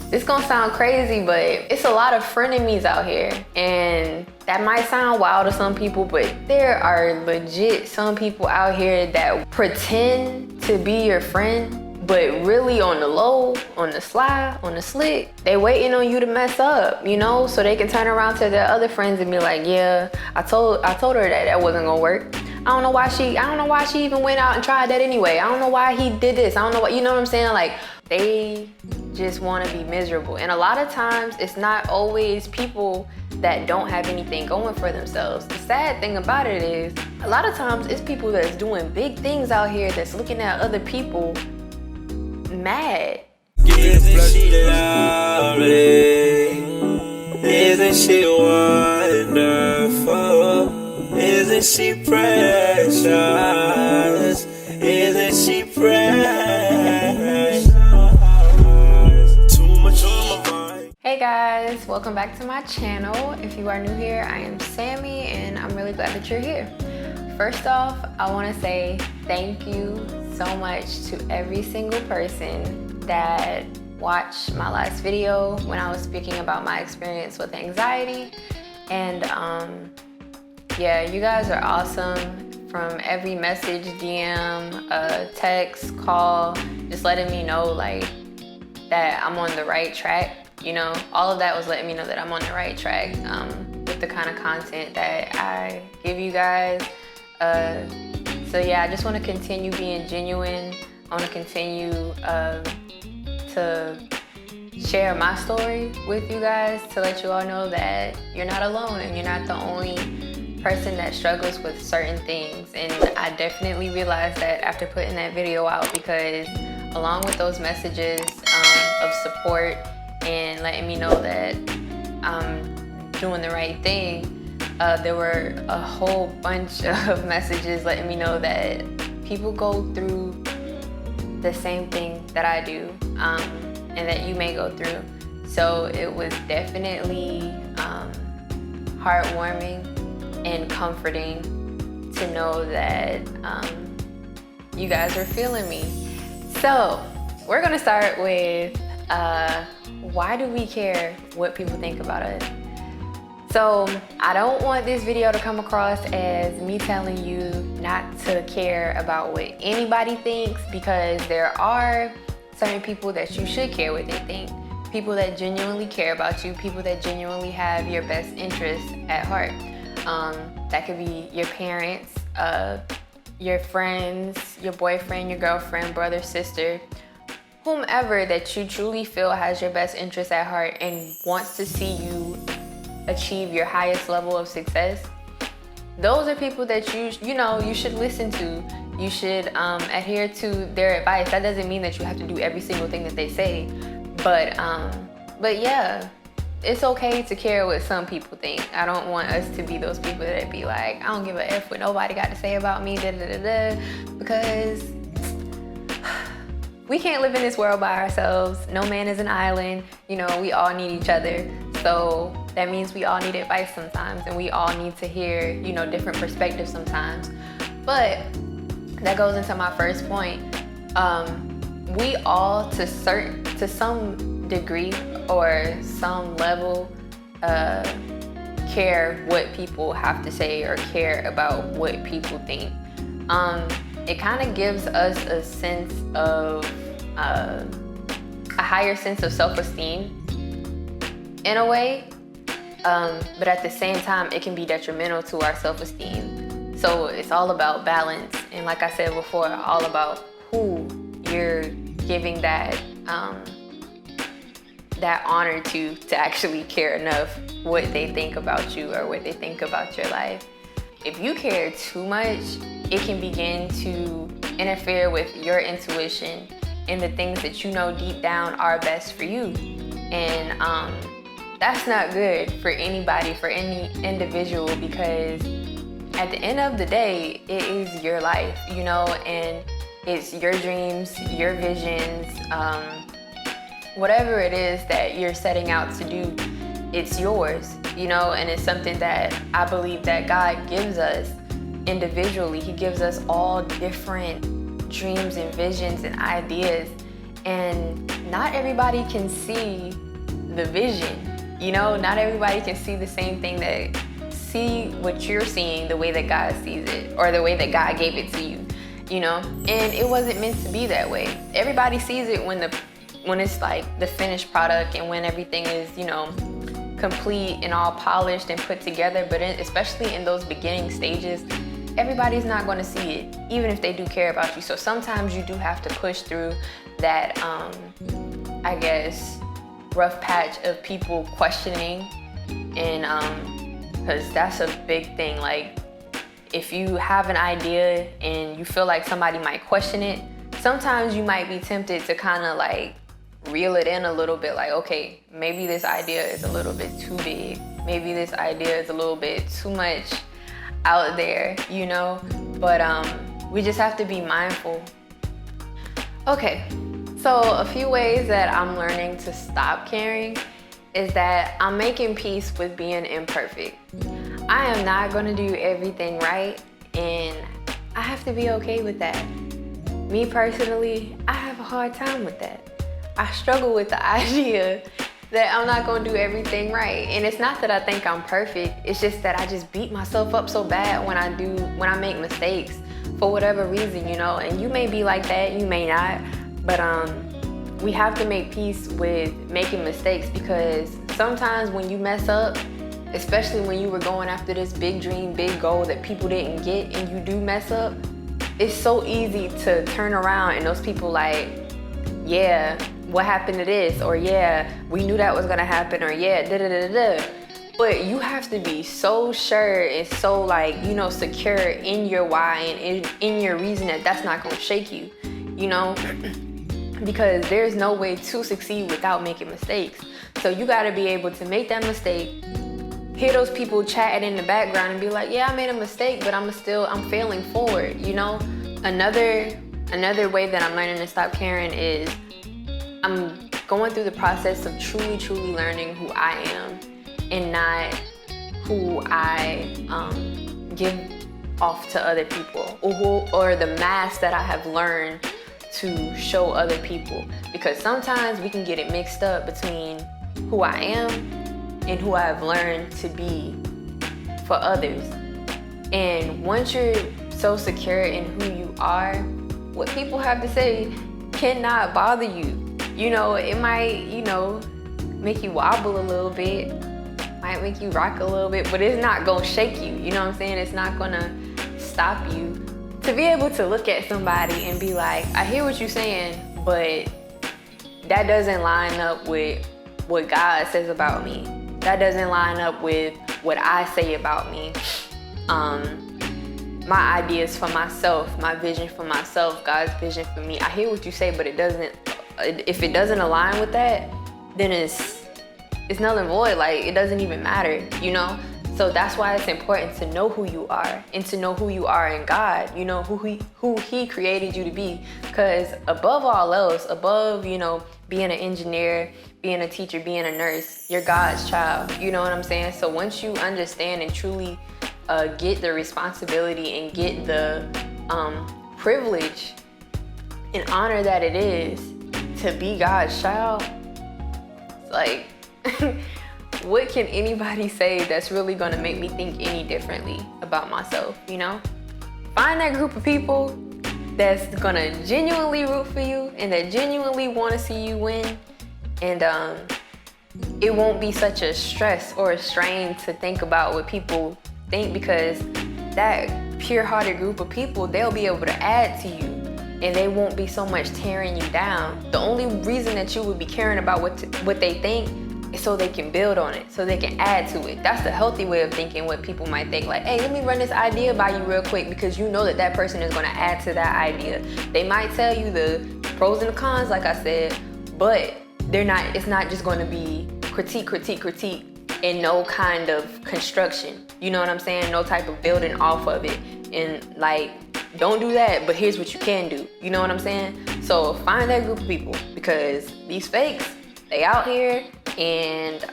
It's gonna sound crazy, but it's a lot of frenemies out here. And that might sound wild to some people, but there are legit some people out here that pretend to be your friend, but really on the low, on the sly, on the slick, they waiting on you to mess up, you know, so they can turn around to their other friends and be like, yeah, I told her that wasn't gonna work. I don't know why she even went out and tried that anyway. I don't know why he did this. I don't know what, you know what I'm saying? Like, they just want to be miserable. And a lot of times it's not always people that don't have anything going for themselves. The sad thing about it is a lot of times it's people that's doing big things out here that's looking at other people mad. Isn't she lovely? Isn't she wonderful? Isn't she precious? Isn't she precious? Too much on my mind. Hey guys, welcome back to my channel. If you are new here, I am Sammy and I'm really glad that you're here. First off, I want to say thank you so much to every single person that watched my last video when I was speaking about my experience with anxiety. And yeah, you guys are awesome. From every message, DM, text, call, just letting me know like that I'm on the right track. You know, all of that was letting me know that I'm on the right track with the kind of content that I give you guys. So yeah, I just want to continue being genuine. I want to continue to share my story with you guys, to let you all know that you're not alone and you're not the only person that struggles with certain things. And I definitely realized that after putting that video out, because along with those messages of support and letting me know that I'm doing the right thing, there were a whole bunch of messages letting me know that people go through the same thing that I do, and that you may go through. So it was definitely heartwarming and comforting to know that you guys are feeling me. So we're gonna start with why do we care what people think about us? So I don't want this video to come across as me telling you not to care about what anybody thinks, because there are certain people that you should care what they think. People that genuinely care about you, people that genuinely have your best interests at heart. That could be your parents, your friends, your boyfriend, your girlfriend, brother, sister, whomever that you truly feel has your best interests at heart and wants to see you achieve your highest level of success. Those are people that you should listen to. You should adhere to their advice. That doesn't mean that you have to do every single thing that they say, but yeah, it's okay to care what some people think. I don't want us to be those people that be like, I don't give a F what nobody got to say about me, because we can't live in this world by ourselves. No man is an island. You know, we all need each other. So that means we all need advice sometimes, and we all need to hear, you know, different perspectives sometimes. But that goes into my first point. We all, to some degree or some level, care what people have to say or care about what people think. It kind of gives us a sense of a higher sense of self-esteem in a way, but at the same time it can be detrimental to our self-esteem. So it's all about balance, and like I said before, all about who you're giving that honor to actually care enough what they think about you or what they think about your life. If you care too much, it can begin to interfere with your intuition and the things that you know deep down are best for you. And that's not good for anybody, for any individual, because at the end of the day, it is your life, you know, and it's your dreams, your visions, whatever it is that you're setting out to do, it's yours, you know, and it's something that I believe that God gives us individually. He gives us all different dreams and visions and ideas, and not everybody can see the vision. You know, not everybody can see the same thing see what you're seeing the way that God sees it, or the way that God gave it to you, you know? And it wasn't meant to be that way. Everybody sees it when it's like the finished product and when everything is, you know, complete and all polished and put together. But especially in those beginning stages, everybody's not going to see it, even if they do care about you. So sometimes you do have to push through that, I guess, rough patch of people questioning, and because that's a big thing. Like, if you have an idea and you feel like somebody might question it, sometimes you might be tempted to kind of like reel it in a little bit, like, okay, maybe this idea is a little bit too big, maybe this idea is a little bit too much out there, you know? But we just have to be mindful. Okay, so a few ways that I'm learning to stop caring is that I'm making peace with being imperfect. I am not gonna do everything right, and I have to be okay with that. Me personally, I have a hard time with that. I struggle with the idea that I'm not gonna do everything right. And it's not that I think I'm perfect, it's just that I just beat myself up so bad when I make mistakes for whatever reason, you know? And you may be like that, you may not, but we have to make peace with making mistakes, because sometimes when you mess up, especially when you were going after this big dream, big goal that people didn't get, and you do mess up, it's so easy to turn around and those people like, yeah, what happened to this? Or yeah, we knew that was gonna happen, or yeah, da-da-da-da-da. But you have to be so sure and so like, you know, secure in your why and in your reason that that's not gonna shake you, you know? Because there's no way to succeed without making mistakes. So you gotta be able to make that mistake, hear those people chatting in the background and be like, yeah, I made a mistake, but I'm failing forward, you know? Another way that I'm learning to stop caring is I'm going through the process of truly, truly learning who I am and not who I give off to other people, or the mask that I have learned to show other people. Because sometimes we can get it mixed up between who I am and who I've learned to be for others. And once you're so secure in who you are, what people have to say cannot bother you. You know, it might, you know, make you wobble a little bit, might make you rock a little bit, but it's not gonna shake you. You know what I'm saying? It's not gonna stop you. To be able to look at somebody and be like, I hear what you're saying, but that doesn't line up with what God says about me. That doesn't line up with what I say about me. My ideas for myself, my vision for myself, God's vision for me. I hear what you say, but if it doesn't align with that, then it's null and void. Like, it doesn't even matter, you know? So that's why it's important to know who you are and to know who you are in God, you know, who he created you to be. Because above all else, above, you know, being an engineer, being a teacher, being a nurse, you're God's child, you know what I'm saying? So once you understand and truly get the responsibility and get the privilege and honor that it is to be God's child, it's like, what can anybody say that's really gonna make me think any differently about myself, you know? Find that group of people that's gonna genuinely root for you and that genuinely wanna see you win, and it won't be such a stress or a strain to think about what people think, because that pure-hearted group of people, they'll be able to add to you and they won't be so much tearing you down. The only reason that you would be caring about what they think is so they can build on it, so they can add to it. That's the healthy way of thinking, what people might think, like, hey, let me run this idea by you real quick, because you know that person is gonna add to that idea. They might tell you the pros and the cons, like I said, but it's not just gonna be critique, and no kind of construction. You know what I'm saying? No type of building off of it. And like, don't do that, but here's what you can do. You know what I'm saying? So find that group of people, because these fakes, they out here, and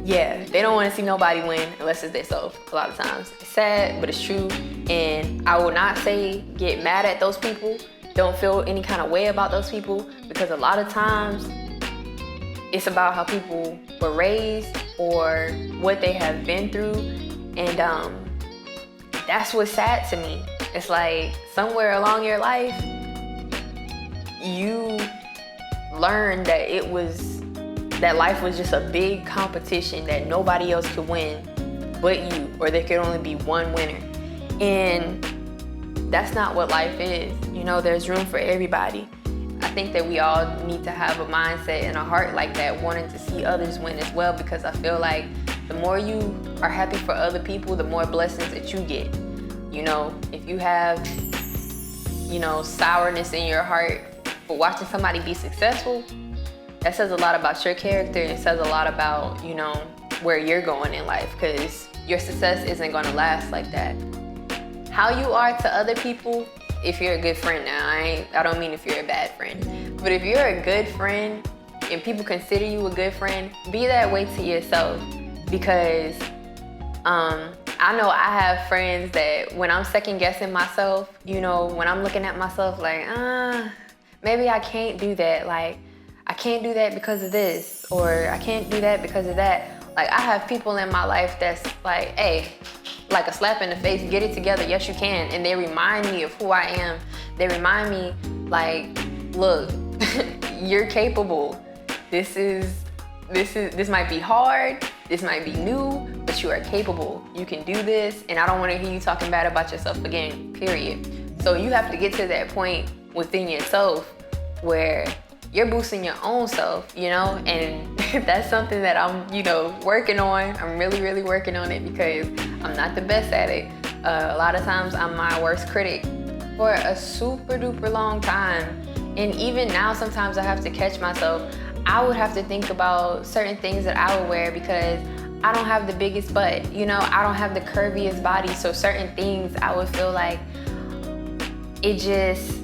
yeah, they don't want to see nobody win unless it's themselves a lot of times. It's sad, but it's true. And I will not say get mad at those people, don't feel any kind of way about those people, because a lot of times it's about how people were raised or what they have been through. And that's what's sad to me. It's like somewhere along your life, you learned that life was just a big competition that nobody else could win but you, or there could only be one winner. And that's not what life is. You know, there's room for everybody. I think that we all need to have a mindset and a heart like that, wanting to see others win as well, because I feel like the more you are happy for other people, the more blessings that you get. You know, if you have, you know, sourness in your heart for watching somebody be successful, that says a lot about your character. It says a lot about, you know, where you're going in life, because your success isn't going to last like that. How you are to other people, if you're a good friend now, I don't mean if you're a bad friend, but if you're a good friend and people consider you a good friend, be that way to yourself. Because I know I have friends that when I'm second guessing myself, you know, when I'm looking at myself like, maybe I can't do that. Like, I can't do that because of this, or I can't do that because of that. Like, I have people in my life that's like, hey, like a slap in the face, get it together, yes you can. And they remind me of who I am. They remind me like, look, you're capable. This might be hard, this might be new, but you are capable. You can do this, and I don't want to hear you talking bad about yourself again, period. So you have to get to that point within yourself where you're boosting your own self, you know, and that's something that I'm, you know, working on. I'm really, really working on it, because I'm not the best at it. A lot of times I'm my worst critic for a super duper long time. And even now, sometimes I have to catch myself. I would have to think about certain things that I would wear, because I don't have the biggest butt, you know, I don't have the curviest body. So certain things I would feel like it just,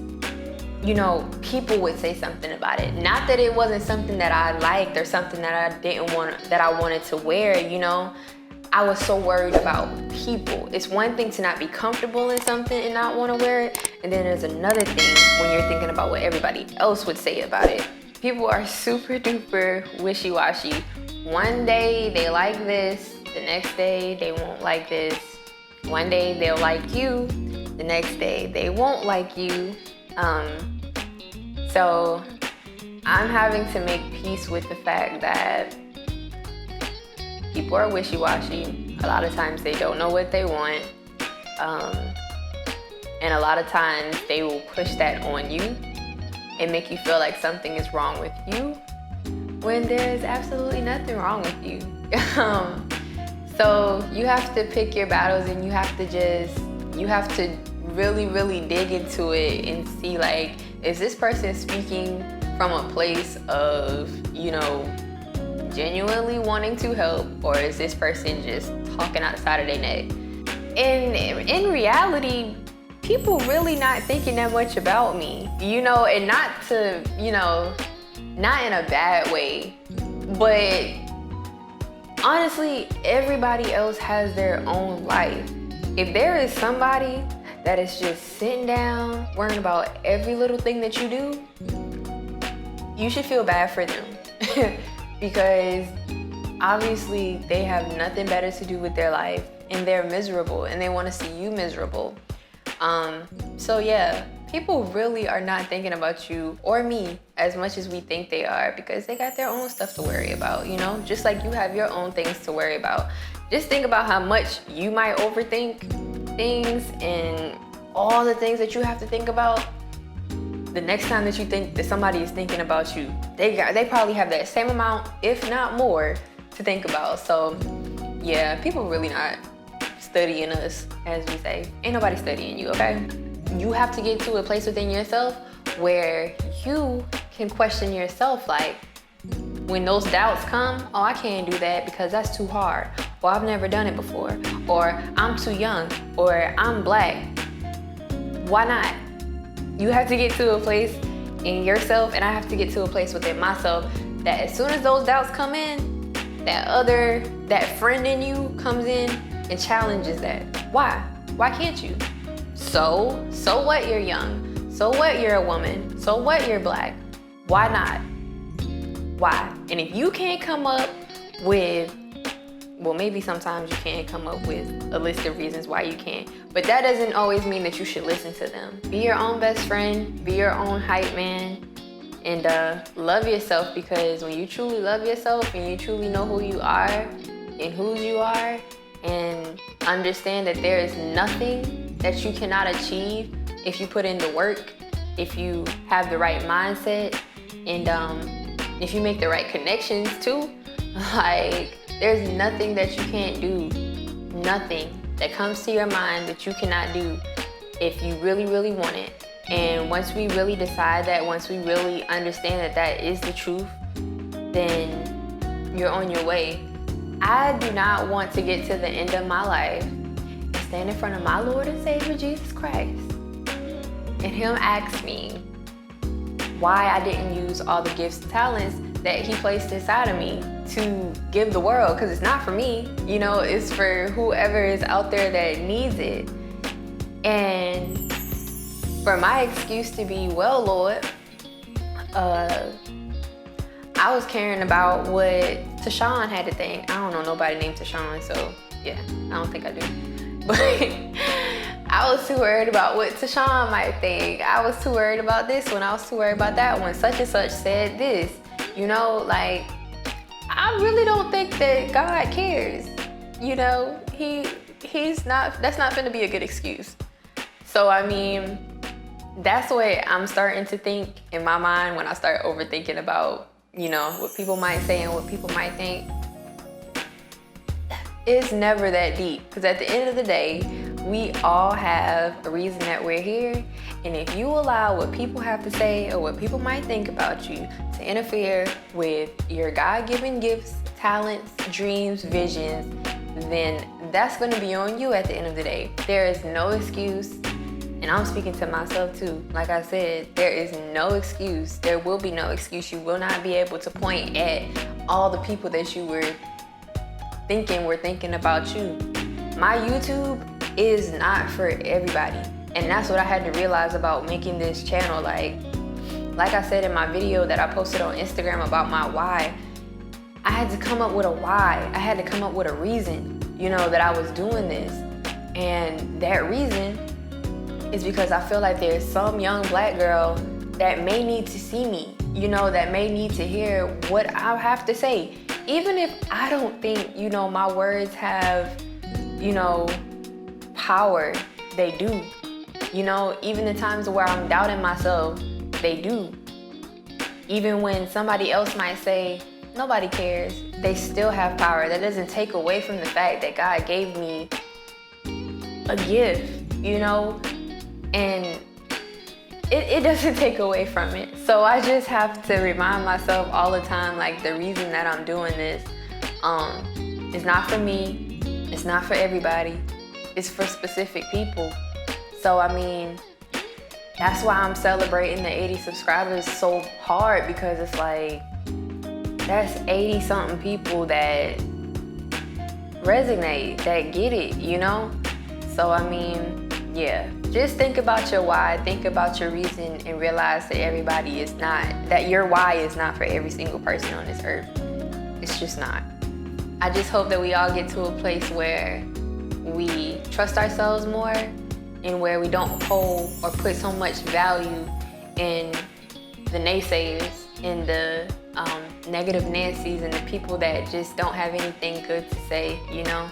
you know, people would say something about it. Not that it wasn't something that I liked or something that I wanted to wear, you know. I was so worried about people. It's one thing to not be comfortable in something and not want to wear it, and then there's another thing when you're thinking about what everybody else would say about it. People are super duper wishy-washy. One day they like this, the next day they won't like this. One day they'll like you, the next day they won't like you. So I'm having to make peace with the fact that people are wishy-washy. A lot of times they don't know what they want. And a lot of times they will push that on you and make you feel like something is wrong with you when there is absolutely nothing wrong with you. So you have to pick your battles, and you have to really, really dig into it and see, like, is this person speaking from a place of, you know, genuinely wanting to help, or is this person just talking outside of their neck? And in reality, people really not thinking that much about me, you know, and not to, you know, not in a bad way, but honestly, everybody else has their own life. If there is somebody that is just sitting down worrying about every little thing that you do, you should feel bad for them. Because obviously they have nothing better to do with their life, and they're miserable, and they want to see you miserable. So yeah, people really are not thinking about you or me as much as we think they are, because they got their own stuff to worry about, you know, just like you have your own things to worry about. Just think about how much you might overthink things and all the things that you have to think about. The next time that you think that somebody is thinking about you, they probably have that same amount, if not more, to think about. So yeah, people really not studying us, as we say. Ain't nobody studying you, okay? You have to get to a place within yourself where you can question yourself, like, when those doubts come, oh, I can't do that because that's too hard, or I've never done it before, or I'm too young, or I'm black. Why not? You have to get to a place in yourself, and I have to get to a place within myself, that as soon as those doubts come in, that friend in you comes in and challenges that. Why can't you? So what, you're young. So what you're a woman? So what you're black? Why not? Why? And if you can't come up with, well, maybe sometimes you can't come up with a list of reasons why you can't, but that doesn't always mean that you should listen to them. Be your own best friend, be your own hype man, and love yourself, because when you truly love yourself and you truly know who you are and whose you are, and understand that there is nothing that you cannot achieve if you put in the work, if you have the right mindset, and if you make the right connections too. Like, there's nothing that you can't do, nothing that comes to your mind that you cannot do if you really, really want it. And once we really decide that, once we really understand that that is the truth, then you're on your way. I do not want to get to the end of my life and stand in front of my Lord and Savior Jesus Christ and Him ask me why I didn't use all the gifts and talents that He placed inside of me to give the world, because it's not for me, you know, it's for whoever is out there that needs it. And for my excuse to be, well, Lord, I was caring about what Tashawn had to think. I don't know nobody named Tashawn, so yeah, I don't think I do. But I was too worried about what Tashawn might think. I was too worried about this one. I was too worried about that one. Such and such said this. You know, like, I really don't think that God cares. You know, he's not, that's not gonna be a good excuse. So, I mean, that's what I'm starting to think in my mind when I start overthinking about, you know, what people might say and what people might think. It's never that deep, because at the end of the day, we all have a reason that we're here. And if you allow what people have to say or what people might think about you to interfere with your God-given gifts, talents, dreams, visions, then that's going to be on you at the end of the day. There is no excuse. And I'm speaking to myself too. Like I said, there is no excuse. There will be no excuse. You will not be able to point at all the people that you were thinking about you. My YouTube is not for everybody. And that's what I had to realize about making this channel. Like I said in my video that I posted on Instagram about my why, I had to come up with a why. I had to come up with a reason, you know, that I was doing this. And that reason is because I feel like there's some young black girl that may need to see me, you know, that may need to hear what I have to say. Even if I don't think, you know, my words have, you know, power, they do. You know, even the times where I'm doubting myself, they do. Even when somebody else might say, nobody cares, they still have power. That doesn't take away from the fact that God gave me a gift, you know? And it doesn't take away from it. So I just have to remind myself all the time, like, the reason that I'm doing this is not for me, it's not for everybody, it's for specific people. So I mean, that's why I'm celebrating the 80 subscribers so hard, because it's like, that's 80 something people that resonate, that get it, you know? So I mean, yeah, just think about your why, think about your reason, and realize that everybody is not, that your why is not for every single person on this earth. It's just not. I just hope that we all get to a place where we trust ourselves more, and where we don't hold or put so much value in the naysayers and the negative Nancy's and the people that just don't have anything good to say, you know?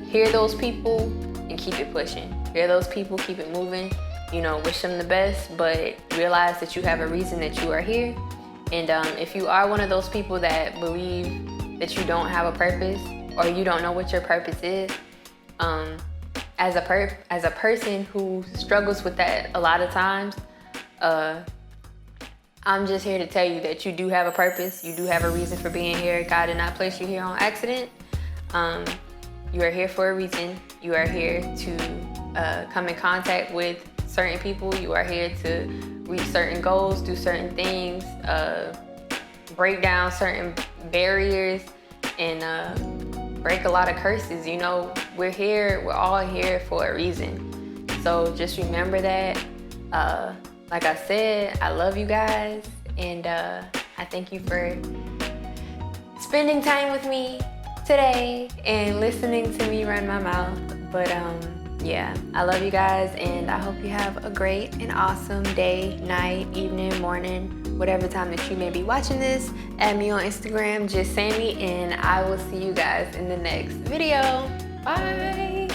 Hear those people and keep it pushing. Hear those people, keep it moving, you know, wish them the best, but realize that you have a reason that you are here. And if you are one of those people that believe that you don't have a purpose, or you don't know what your purpose is, as a person who struggles with that a lot of times, I'm just here to tell you that you do have a purpose. You do have a reason for being here. God did not place you here on accident. You are here for a reason. You are here to come in contact with certain people. You are here to reach certain goals, do certain things, break down certain barriers, and break a lot of curses. You know, we're all here for a reason. So just remember that. Like I said, I love you guys, and I thank you for spending time with me today and listening to me run my mouth. But yeah, I love you guys, and I hope you have a great and awesome day, night, evening, morning, whatever time that you may be watching this. Add me on Instagram, just Sammy, and I will see you guys in the next video. Bye.